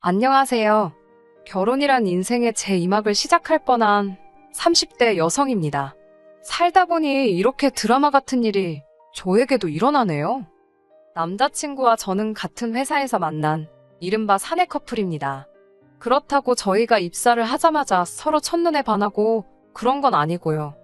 안녕하세요. 결혼이란 인생의 제2막을 시작할 뻔한 30대 여성입니다. 살다 보니 이렇게 드라마 같은 일이 저에게도 일어나네요. 남자친구와 저는 같은 회사에서 만난 이른바 사내 커플입니다. 그렇다고 저희가 입사를 하자마자 서로 첫눈에 반하고 그런 건 아니고요.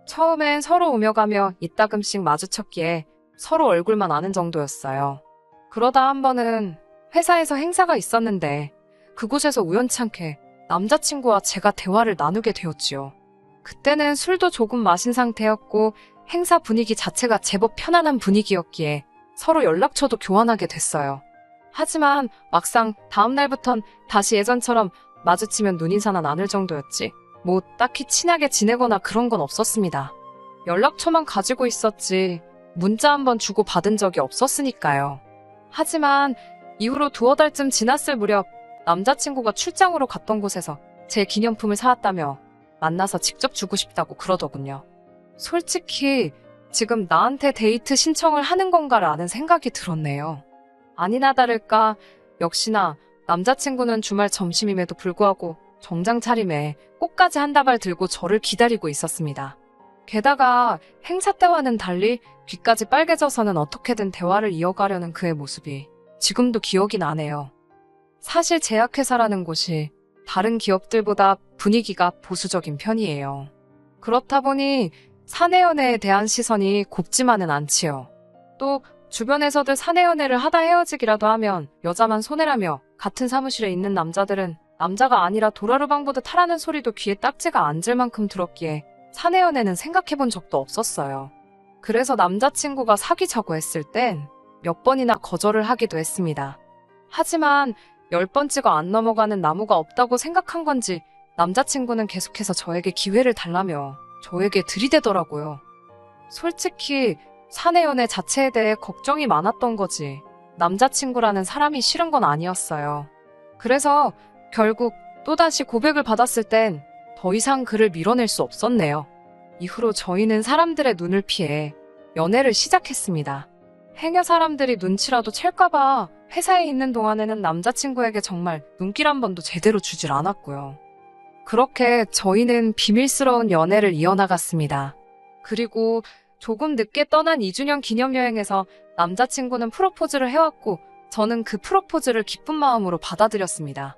처음엔 서로 오며 가며 이따금씩 마주쳤기에 서로 얼굴만 아는 정도였어요. 그러다 한 번은 회사에서 행사가 있었는데 그곳에서 우연찮게 남자친구와 제가 대화를 나누게 되었지요. 그때는 술도 조금 마신 상태였고 행사 분위기 자체가 제법 편안한 분위기였기에 서로 연락처도 교환하게 됐어요. 하지만 막상 다음날부턴 다시 예전처럼 마주치면 눈인사나 나눌 정도였지 뭐 딱히 친하게 지내거나 그런 건 없었습니다. 연락처만 가지고 있었지 문자 한번 주고 받은 적이 없었으니까요. 하지만 이후로 두어 달쯤 지났을 무렵 남자친구가 출장으로 갔던 곳에서 제 기념품을 사왔다며 만나서 직접 주고 싶다고 그러더군요. 솔직히 지금 나한테 데이트 신청을 하는 건가라는 생각이 들었네요. 아니나 다를까 역시나 남자친구는 주말 점심임에도 불구하고 정장 차림에 꽃까지 한 다발 들고 저를 기다리고 있었습니다. 게다가 행사 때와는 달리 귀까지 빨개져서는 어떻게든 대화를 이어가려는 그의 모습이 지금도 기억이 나네요. 사실 제약회사라는 곳이 다른 기업들보다 분위기가 보수적인 편이에요. 그렇다 보니 사내연애에 대한 시선이 곱지만은 않지요. 또 주변에서들 사내연애를 하다 헤어지기라도 하면 여자만 손해라며 같은 사무실에 있는 남자들은 남자가 아니라 도라르방 보듯 하라는 소리도 귀에 딱지가 앉을 만큼 들었기에 사내연애는 생각해본 적도 없었어요. 그래서 남자친구가 사귀자고 했을 땐 몇 번이나 거절을 하기도 했습니다. 하지만 10번 찍어 안 넘어가는 나무가 없다고 생각한 건지 남자친구는 계속해서 저에게 기회를 달라며 저에게 들이대더라고요. 솔직히 사내연애 자체에 대해 걱정이 많았던 거지 남자친구라는 사람이 싫은 건 아니었어요. 그래서 결국 또다시 고백을 받았을 땐 더 이상 그를 밀어낼 수 없었네요. 이후로 저희는 사람들의 눈을 피해 연애를 시작했습니다. 해녀 사람들이 눈치라도 챌까봐 회사에 있는 동안에는 남자친구에게 정말 눈길 한 번도 제대로 주질 않았고요. 그렇게 저희는 비밀스러운 연애를 이어나갔습니다. 그리고 조금 늦게 떠난 2주년 기념여행에서 남자친구는 프로포즈를 해왔고 저는 그 프로포즈를 기쁜 마음으로 받아들였습니다.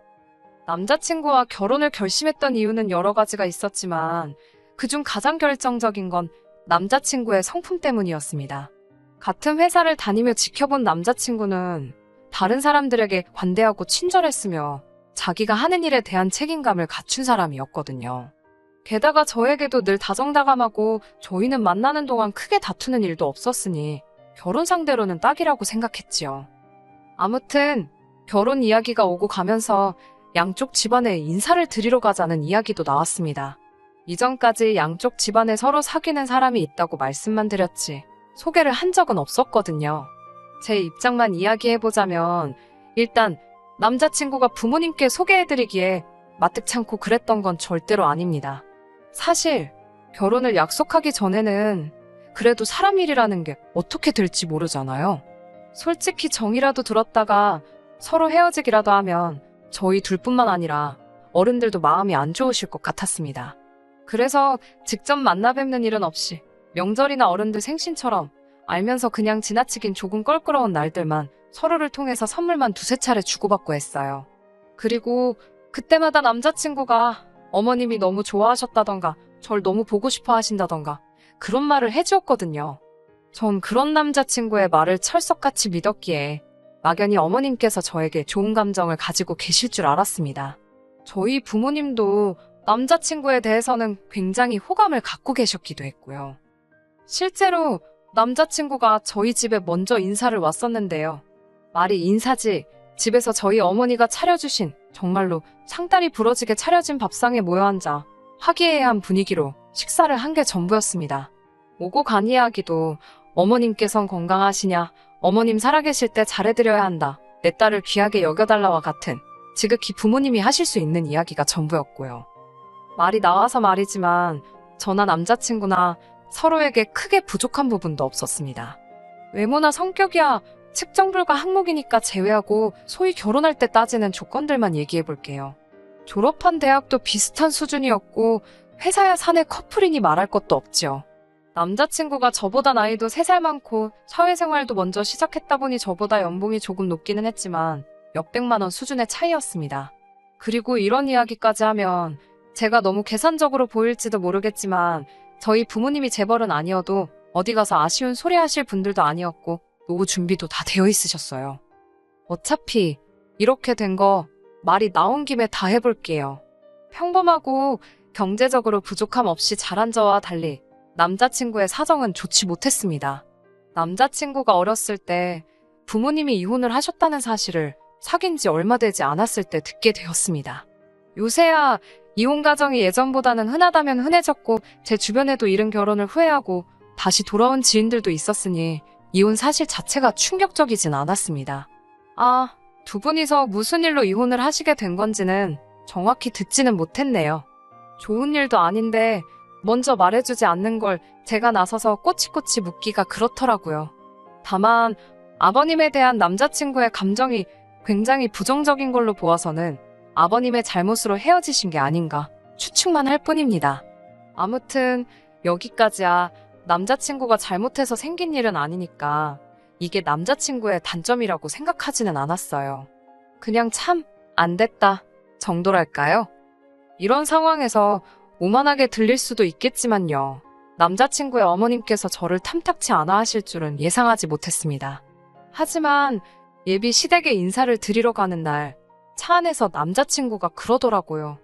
남자친구와 결혼을 결심했던 이유는 여러 가지가 있었지만 그중 가장 결정적인 건 남자친구의 성품 때문이었습니다. 같은 회사를 다니며 지켜본 남자친구는 다른 사람들에게 관대하고 친절했으며 자기가 하는 일에 대한 책임감을 갖춘 사람이었거든요. 게다가 저에게도 늘 다정다감하고 저희는 만나는 동안 크게 다투는 일도 없었으니 결혼 상대로는 딱이라고 생각했지요. 아무튼 결혼 이야기가 오고 가면서 양쪽 집안에 인사를 드리러 가자는 이야기도 나왔습니다. 이전까지 양쪽 집안에 서로 사귀는 사람이 있다고 말씀만 드렸지 소개를 한 적은 없었거든요. 제 입장만 이야기해보자면 일단 남자친구가 부모님께 소개해드리기에 마뜩찮고 그랬던 건 절대로 아닙니다. 사실 결혼을 약속하기 전에는 그래도 사람 일이라는 게 어떻게 될지 모르잖아요. 솔직히 정이라도 들었다가 서로 헤어지기라도 하면 저희 둘뿐만 아니라 어른들도 마음이 안 좋으실 것 같았습니다. 그래서 직접 만나 뵙는 일은 없이 명절이나 어른들 생신처럼 알면서 그냥 지나치긴 조금 껄끄러운 날들만 서로를 통해서 선물만 두세 차례 주고받고 했어요. 그리고 그때마다 남자친구가 어머님이 너무 좋아하셨다던가 절 너무 보고 싶어 하신다던가 그런 말을 해주었거든요. 전 그런 남자친구의 말을 철석같이 믿었기에 막연히 어머님께서 저에게 좋은 감정을 가지고 계실 줄 알았습니다. 저희 부모님도 남자친구에 대해서는 굉장히 호감을 갖고 계셨기도 했고요. 실제로 남자친구가 저희 집에 먼저 인사를 왔었는데요. 말이 인사지 집에서 저희 어머니가 차려주신 정말로 상다리 부러지게 차려진 밥상에 모여 앉아 화기애애한 분위기로 식사를 한 게 전부였습니다. 오고 간 이야기도 어머님께선 건강하시냐, 어머님 살아계실 때 잘해드려야 한다, 내 딸을 귀하게 여겨달라와 같은 지극히 부모님이 하실 수 있는 이야기가 전부였고요. 말이 나와서 말이지만 저나 남자친구나 서로에게 크게 부족한 부분도 없었습니다. 외모나 성격이야 측정 불가 항목이니까 제외하고 소위 결혼할 때 따지는 조건들만 얘기해 볼게요. 졸업한 대학도 비슷한 수준이었고 회사야 사내 커플이니 말할 것도 없지요. 남자친구가 저보다 나이도 3살 많고 사회생활도 먼저 시작했다 보니 저보다 연봉이 조금 높기는 했지만 몇백만 원 수준의 차이였습니다. 그리고 이런 이야기까지 하면 제가 너무 계산적으로 보일지도 모르겠지만 저희 부모님이 재벌은 아니어도 어디 가서 아쉬운 소리 하실 분들도 아니었고 노후 준비도 다 되어 있으셨어요. 어차피 이렇게 된 거 말이 나온 김에 다 해볼게요. 평범하고 경제적으로 부족함 없이 자란 저와 달리 남자친구의 사정은 좋지 못했습니다. 남자친구가 어렸을 때 부모님이 이혼을 하셨다는 사실을 사귄 지 얼마 되지 않았을 때 듣게 되었습니다. 요새야 이혼 가정이 예전보다는 흔하다면 흔해졌고 제 주변에도 이른 결혼을 후회하고 다시 돌아온 지인들도 있었으니 이혼 사실 자체가 충격적이진 않았습니다. 두 분이서 무슨 일로 이혼을 하시게 된 건지는 정확히 듣지는 못했네요. 좋은 일도 아닌데 먼저 말해주지 않는 걸 제가 나서서 꼬치꼬치 묻기가 그렇더라고요. 다만 아버님에 대한 남자친구의 감정이 굉장히 부정적인 걸로 보아서는 아버님의 잘못으로 헤어지신 게 아닌가 추측만 할 뿐입니다. 아무튼 여기까지야. 남자친구가 잘못해서 생긴 일은 아니니까 이게 남자친구의 단점이라고 생각하지는 않았어요. 그냥 참 안 됐다 정도랄까요? 이런 상황에서 오만하게 들릴 수도 있겠지만요. 남자친구의 어머님께서 저를 탐탁치 않아 하실 줄은 예상하지 못했습니다. 하지만 예비 시댁에 인사를 드리러 가는 날 차 안에서 남자친구가 그러더라고요.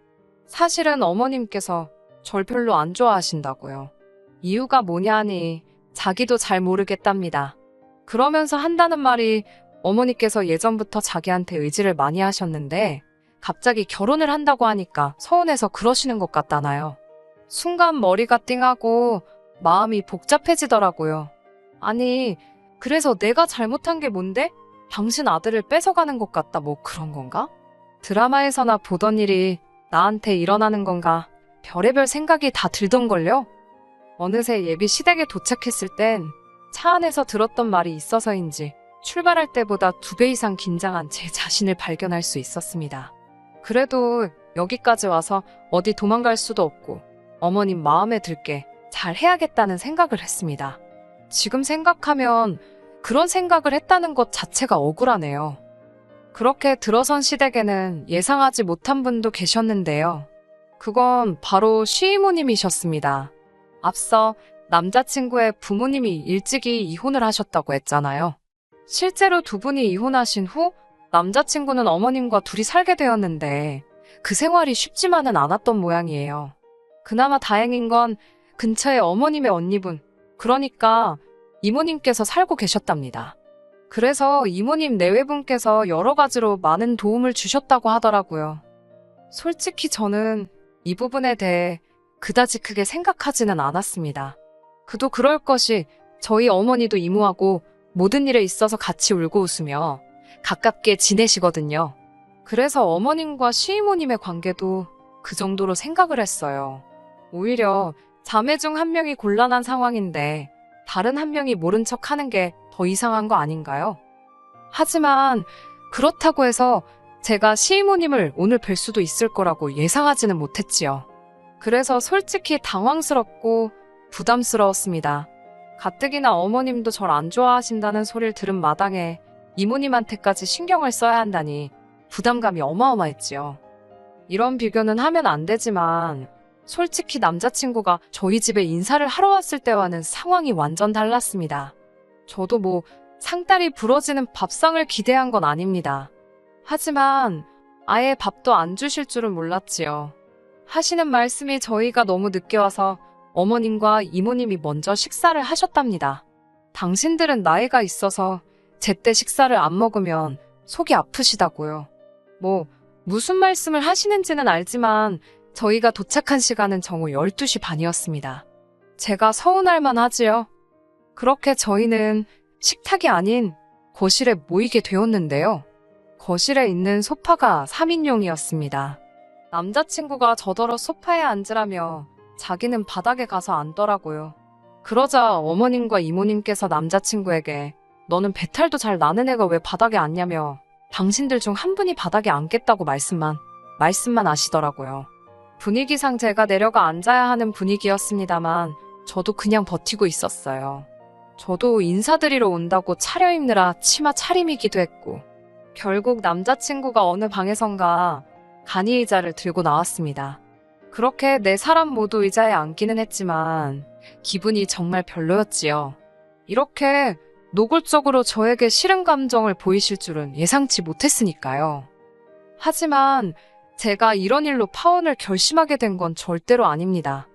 사실은 어머님께서 절 별로 안 좋아하신다고요. 이유가 뭐냐니 자기도 잘 모르겠답니다. 그러면서 한다는 말이 어머니께서 예전부터 자기한테 의지를 많이 하셨는데 갑자기 결혼을 한다고 하니까 서운해서 그러시는 것 같다나요. 순간 머리가 띵하고 마음이 복잡해지더라고요. 아니, 그래서 내가 잘못한 게 뭔데? 당신 아들을 뺏어가는 것 같다 뭐 그런 건가? 드라마에서나 보던 일이 나한테 일어나는 건가? 별의별 생각이 다 들던걸요? 어느새 예비 시댁에 도착했을 땐 차 안에서 들었던 말이 있어서인지 출발할 때보다 2배 이상 긴장한 제 자신을 발견할 수 있었습니다. 그래도 여기까지 와서 어디 도망갈 수도 없고 어머님 마음에 들게 잘 해야겠다는 생각을 했습니다. 지금 생각하면 그런 생각을 했다는 것 자체가 억울하네요. 그렇게 들어선 시댁에는 예상하지 못한 분도 계셨는데요. 그건 바로 시이모님이셨습니다. 앞서 남자친구의 부모님이 일찍이 이혼을 하셨다고 했잖아요. 실제로 두 분이 이혼하신 후 남자친구는 어머님과 둘이 살게 되었는데 그 생활이 쉽지만은 않았던 모양이에요. 그나마 다행인 건 근처에 어머님의 언니분, 그러니까 이모님께서 살고 계셨답니다. 그래서 이모님 내외분께서 여러 가지로 많은 도움을 주셨다고 하더라고요. 솔직히 저는 이 부분에 대해 그다지 크게 생각하지는 않았습니다. 그도 그럴 것이 저희 어머니도 이모하고 모든 일에 있어서 같이 울고 웃으며 가깝게 지내시거든요. 그래서 어머님과 시이모님의 관계도 그 정도로 생각을 했어요. 오히려 자매 중 한 명이 곤란한 상황인데 다른 한 명이 모른 척 하는 게 더 이상한 거 아닌가요? 하지만 그렇다고 해서 제가 시이모님을 오늘 뵐 수도 있을 거라고 예상하지는 못했지요. 그래서 솔직히 당황스럽고 부담스러웠습니다. 가뜩이나 어머님도 절 안 좋아하신다는 소리를 들은 마당에 이모님한테까지 신경을 써야 한다니 부담감이 어마어마했지요. 이런 비교는 하면 안 되지만 솔직히 남자친구가 저희 집에 인사를 하러 왔을 때와는 상황이 완전 달랐습니다. 저도 뭐 상다리 부러지는 밥상을 기대한 건 아닙니다. 하지만 아예 밥도 안 주실 줄은 몰랐지요. 하시는 말씀이 저희가 너무 늦게 와서 어머님과 이모님이 먼저 식사를 하셨답니다. 당신들은 나이가 있어서 제때 식사를 안 먹으면 속이 아프시다고요. 무슨 말씀을 하시는지는 알지만 저희가 도착한 시간은 정오 12시 반이었습니다. 제가 서운할 만하지요. 그렇게 저희는 식탁이 아닌 거실에 모이게 되었는데요. 거실에 있는 소파가 3인용이었습니다. 남자친구가 저더러 소파에 앉으라며 자기는 바닥에 가서 앉더라고요. 그러자 어머님과 이모님께서 남자친구에게 너는 배탈도 잘 나는 애가 왜 바닥에 앉냐며 당신들 중 한 분이 바닥에 앉겠다고 말씀만 하시더라고요. 분위기상 제가 내려가 앉아야 하는 분위기였습니다만 저도 그냥 버티고 있었어요. 저도 인사드리러 온다고 차려입느라 치마 차림이기도 했고 결국 남자친구가 어느 방에선가 간이 의자를 들고 나왔습니다. 그렇게 네 사람 모두 의자에 앉기는 했지만 기분이 정말 별로였지요. 이렇게 노골적으로 저에게 싫은 감정을 보이실 줄은 예상치 못했으니까요. 하지만 제가 이런 일로 파혼을 결심하게 된 건 절대로 아닙니다.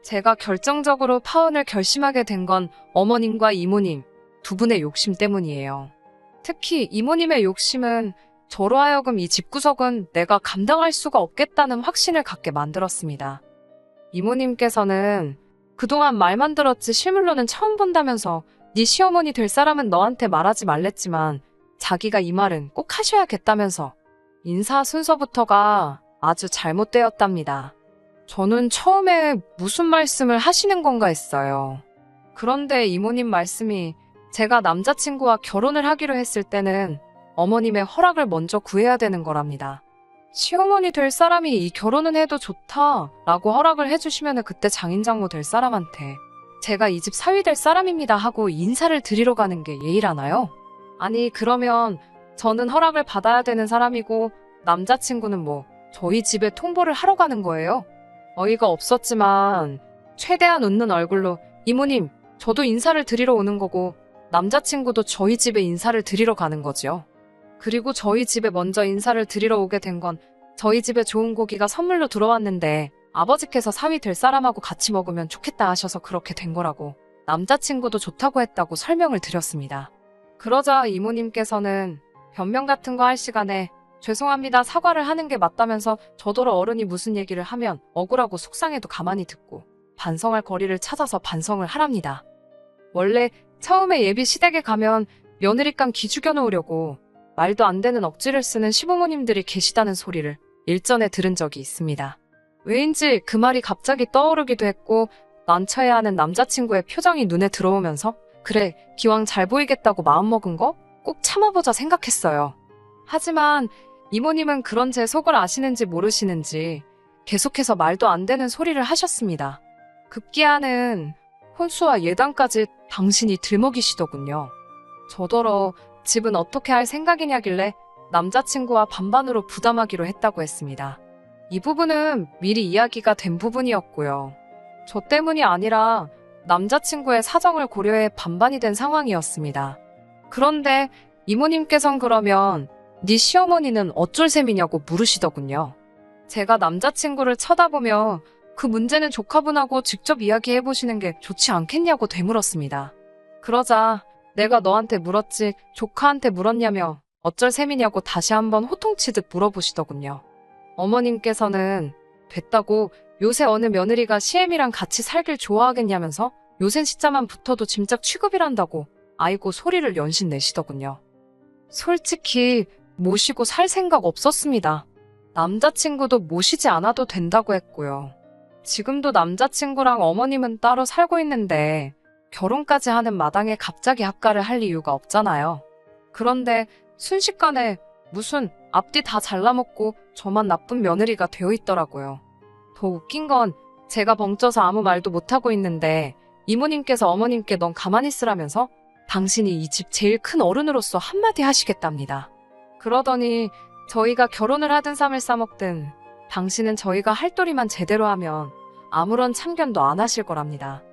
제가 결정적으로 파혼을 결심하게 된 건 어머님과 이모님 두 분의 욕심 때문이에요. 특히 이모님의 욕심은 저로 하여금 이 집구석은 내가 감당할 수가 없겠다는 확신을 갖게 만들었습니다. 이모님께서는 그동안 말만 들었지 실물로는 처음 본다면서 네 시어머니 될 사람은 너한테 말하지 말랬지만 자기가 이 말은 꼭 하셔야겠다면서 인사 순서부터가 아주 잘못되었답니다. 저는 처음에 무슨 말씀을 하시는 건가 했어요. 그런데 이모님 말씀이 제가 남자친구와 결혼을 하기로 했을 때는 어머님의 허락을 먼저 구해야 되는 거랍니다. 시어머니 될 사람이 이 결혼은 해도 좋다라고 허락을 해주시면 그때 장인장모 될 사람한테 제가 이 집 사위 될 사람입니다 하고 인사를 드리러 가는 게 예의라나요? 아니 그러면 저는 허락을 받아야 되는 사람이고 남자친구는 뭐 저희 집에 통보를 하러 가는 거예요? 어이가 없었지만 최대한 웃는 얼굴로 이모님 저도 인사를 드리러 오는 거고 남자친구도 저희 집에 인사를 드리러 가는 거지요. 그리고 저희 집에 먼저 인사를 드리러 오게 된 건 저희 집에 좋은 고기가 선물로 들어왔는데 아버지께서 사위 될 사람하고 같이 먹으면 좋겠다 하셔서 그렇게 된 거라고 남자친구도 좋다고 했다고 설명을 드렸습니다. 그러자 이모님께서는 변명 같은 거 할 시간에 죄송합니다 사과를 하는 게 맞다면서 저더러 어른이 무슨 얘기를 하면 억울하고 속상해도 가만히 듣고 반성할 거리를 찾아서 반성을 하랍니다. 원래 처음에 예비 시댁에 가면 며느리감 기죽여 놓으려고 말도 안 되는 억지를 쓰는 시부모님들이 계시다는 소리를 일전에 들은 적이 있습니다. 왜인지 그 말이 갑자기 떠오르기도 했고 난처해하는 남자친구의 표정이 눈에 들어오면서 그래 기왕 잘 보이겠다고 마음먹은 거 꼭 참아보자 생각했어요. 하지만 이모님은 그런 제 속을 아시는지 모르시는지 계속해서 말도 안 되는 소리를 하셨습니다. 급기야는 혼수와 예단까지 당신이 들먹이시더군요. 저더러 집은 어떻게 할 생각이냐길래 남자친구와 반반으로 부담하기로 했다고 했습니다. 이 부분은 미리 이야기가 된 부분이었고요. 저 때문이 아니라 남자친구의 사정을 고려해 반반이 된 상황이었습니다. 그런데 이모님께선 그러면 네 시어머니는 어쩔 셈이냐고 물으시더군요. 제가 남자친구를 쳐다보며 그 문제는 조카분하고 직접 이야기해보시는 게 좋지 않겠냐고 되물었습니다. 그러자 내가 너한테 물었지 조카한테 물었냐며 어쩔 셈이냐고 다시 한번 호통치듯 물어보시더군요. 어머님께서는 됐다고 요새 어느 며느리가 시애미랑 같이 살길 좋아하겠냐면서 요샌 시자만 붙어도 짐작 취급이란다고 아이고 소리를 연신 내시더군요. 솔직히 모시고 살 생각 없었습니다. 남자친구도 모시지 않아도 된다고 했고요. 지금도 남자친구랑 어머님은 따로 살고 있는데 결혼까지 하는 마당에 갑자기 합가를 할 이유가 없잖아요. 그런데 순식간에 무슨 앞뒤 다 잘라먹고 저만 나쁜 며느리가 되어 있더라고요. 더 웃긴 건 제가 벙쪄서 아무 말도 못하고 있는데 이모님께서 어머님께 넌 가만히 있으라면서 당신이 이 집 제일 큰 어른으로서 한마디 하시겠답니다. 그러더니 저희가 결혼을 하든 쌈을 싸먹든 당신은 저희가 할 도리만 제대로 하면 아무런 참견도 안 하실 거랍니다.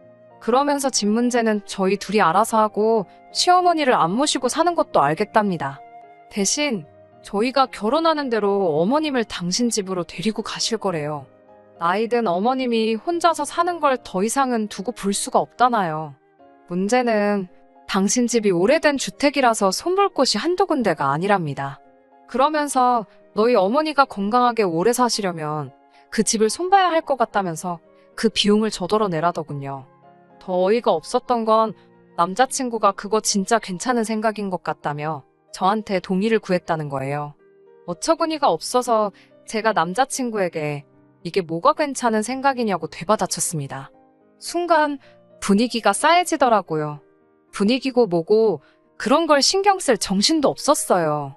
그러면서 집 문제는 저희 둘이 알아서 하고 시어머니를 안 모시고 사는 것도 알겠답니다. 대신 저희가 결혼하는 대로 어머님을 당신 집으로 데리고 가실 거래요. 나이든 어머님이 혼자서 사는 걸 더 이상은 두고 볼 수가 없다나요. 문제는 당신 집이 오래된 주택이라서 손볼 곳이 한두 군데가 아니랍니다. 그러면서 너희 어머니가 건강하게 오래 사시려면 그 집을 손봐야 할 것 같다면서 그 비용을 저더러 내라더군요. 더 어이가 없었던 건 남자친구가 그거 진짜 괜찮은 생각인 것 같다며 저한테 동의를 구했다는 거예요. 어처구니가 없어서 제가 남자친구에게 이게 뭐가 괜찮은 생각이냐고 되받아쳤습니다. 순간 분위기가 싸해지더라고요. 분위기고 뭐고 그런 걸 신경 쓸 정신도 없었어요.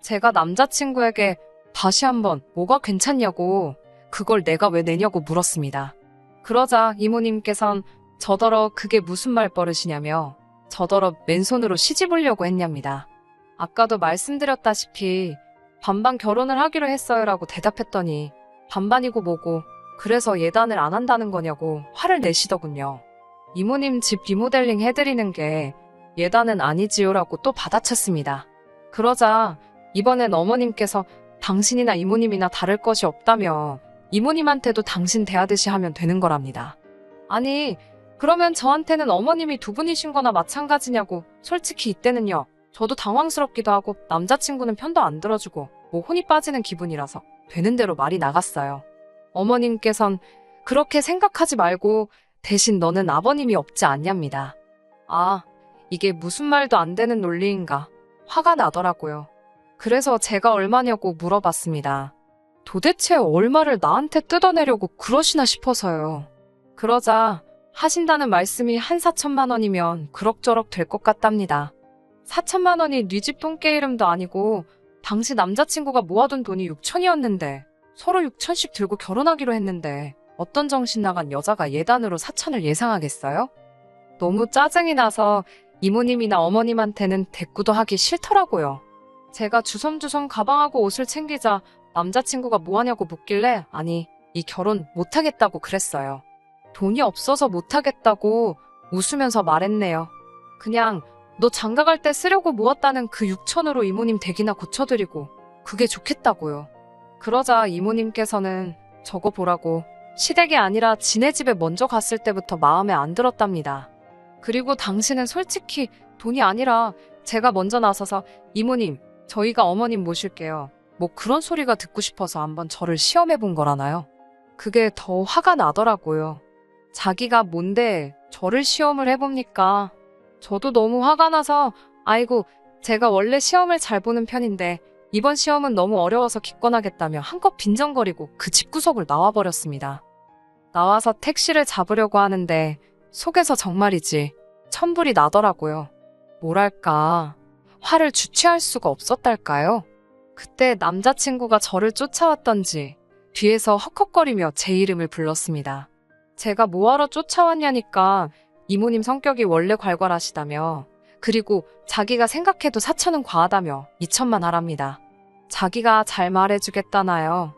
제가 남자친구에게 다시 한번 뭐가 괜찮냐고 그걸 내가 왜 내냐고 물었습니다. 그러자 이모님께선 저더러 그게 무슨 말버릇이냐며 저더러 맨손으로 시집오려고 했냐입니다. 아까도 말씀드렸다시피 반반 결혼을 하기로 했어요라고 대답했더니 반반이고 뭐고 그래서 예단을 안 한다는 거냐고 화를 내시더군요. 이모님 집 리모델링 해드리는 게 예단은 아니지요라고 또 받아쳤습니다. 그러자 이번엔 어머님께서 당신이나 이모님이나 다를 것이 없다며 이모님한테도 당신 대하듯이 하면 되는 거랍니다. 아니 그러면 저한테는 어머님이 두 분이신 거나 마찬가지냐고. 솔직히 이때는요. 저도 당황스럽기도 하고 남자친구는 편도 안 들어주고 뭐 혼이 빠지는 기분이라서 되는 대로 말이 나갔어요. 어머님께선 그렇게 생각하지 말고 대신 너는 아버님이 없지 않냐입니다. 아, 이게 무슨 말도 안 되는 논리인가. 화가 나더라고요. 그래서 제가 얼마냐고 물어봤습니다. 도대체 얼마를 나한테 뜯어내려고 그러시나 싶어서요. 그러자 하신다는 말씀이 한 4천만 원이면 그럭저럭 될 것 같답니다. 4천만 원이 네 집 똥개 이름도 아니고 당시 남자친구가 모아둔 돈이 6천이었는데 서로 6천씩 들고 결혼하기로 했는데 어떤 정신 나간 여자가 예단으로 4천을 예상하겠어요? 너무 짜증이 나서 이모님이나 어머님한테는 대꾸도 하기 싫더라고요. 제가 주섬주섬 가방하고 옷을 챙기자 남자친구가 뭐하냐고 묻길래 아니 이 결혼 못하겠다고 그랬어요. 돈이 없어서 못하겠다고 웃으면서 말했네요. 그냥 너 장가갈 때 쓰려고 모았다는 그 6천으로 이모님 댁이나 고쳐드리고 그게 좋겠다고요. 그러자 이모님께서는 저거 보라고 시댁이 아니라 지네 집에 먼저 갔을 때부터 마음에 안 들었답니다. 그리고 당신은 솔직히 돈이 아니라 제가 먼저 나서서 이모님 저희가 어머님 모실게요. 뭐 그런 소리가 듣고 싶어서 한번 저를 시험해 본 거라나요? 그게 더 화가 나더라고요. 자기가 뭔데 저를 시험을 해봅니까? 저도 너무 화가 나서 아이고 제가 원래 시험을 잘 보는 편인데 이번 시험은 너무 어려워서 기권하겠다며 한껏 빈정거리고 그 집구석을 나와버렸습니다. 나와서 택시를 잡으려고 하는데 속에서 정말이지 천불이 나더라고요. 뭐랄까 화를 주체할 수가 없었달까요? 그때 남자친구가 저를 쫓아왔던지 뒤에서 헉헉거리며 제 이름을 불렀습니다. 제가 뭐하러 쫓아왔냐니까 이모님 성격이 원래 괄괄하시다며 그리고 자기가 생각해도 4천은 과하다며 2천만 하랍니다. 자기가 잘 말해주겠다나요.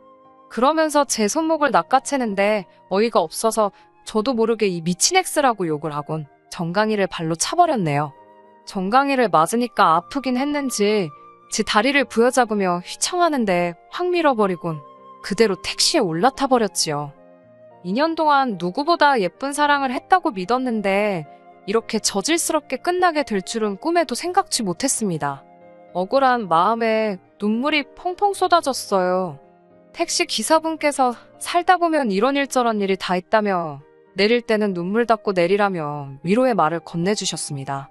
그러면서 제 손목을 낚아채는데 어이가 없어서 저도 모르게 이 미친 X라고 욕을 하곤 정강이를 발로 차버렸네요. 정강이를 맞으니까 아프긴 했는지 제 다리를 부여잡으며 휘청하는데 확 밀어버리곤 그대로 택시에 올라타 버렸지요. 2년 동안 누구보다 예쁜 사랑을 했다고 믿었는데 이렇게 저질스럽게 끝나게 될 줄은 꿈에도 생각지 못했습니다. 억울한 마음에 눈물이 펑펑 쏟아졌어요. 택시 기사분께서 살다 보면 이런 일 저런 일이 다 있다며 내릴 때는 눈물 닦고 내리라며 위로의 말을 건네주셨습니다.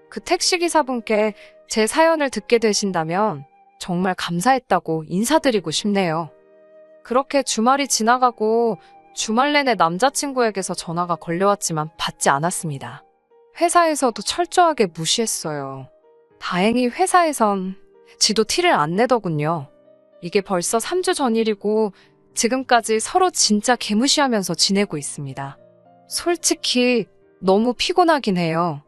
그 택시기사분께 제 사연을 듣게 되신다면 정말 감사했다고 인사드리고 싶네요. 그렇게 주말이 지나가고 주말 내내 남자친구에게서 전화가 걸려왔지만 받지 않았습니다. 회사에서도 철저하게 무시했어요. 다행히 회사에선 지도 티를 안 내더군요. 이게 벌써 3주 전 일이고 지금까지 서로 진짜 개무시하면서 지내고 있습니다. 솔직히 너무 피곤하긴 해요.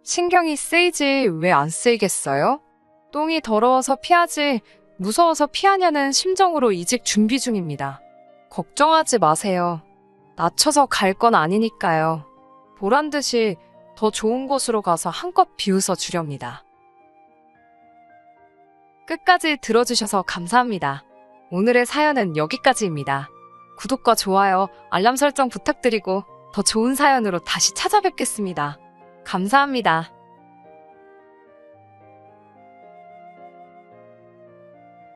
신경이 쓰이지 왜 안 쓰이겠어요? 똥이 더러워서 피하지 무서워서 피하냐는 심정으로 이직 준비 중입니다. 걱정하지 마세요. 낮춰서 갈 건 아니니까요. 보란듯이 더 좋은 곳으로 가서 한껏 비웃어 주렵니다. 끝까지 들어주셔서 감사합니다. 오늘의 사연은 여기까지입니다. 구독과 좋아요, 알람 설정 부탁드리고 더 좋은 사연으로 다시 찾아뵙겠습니다. 감사합니다.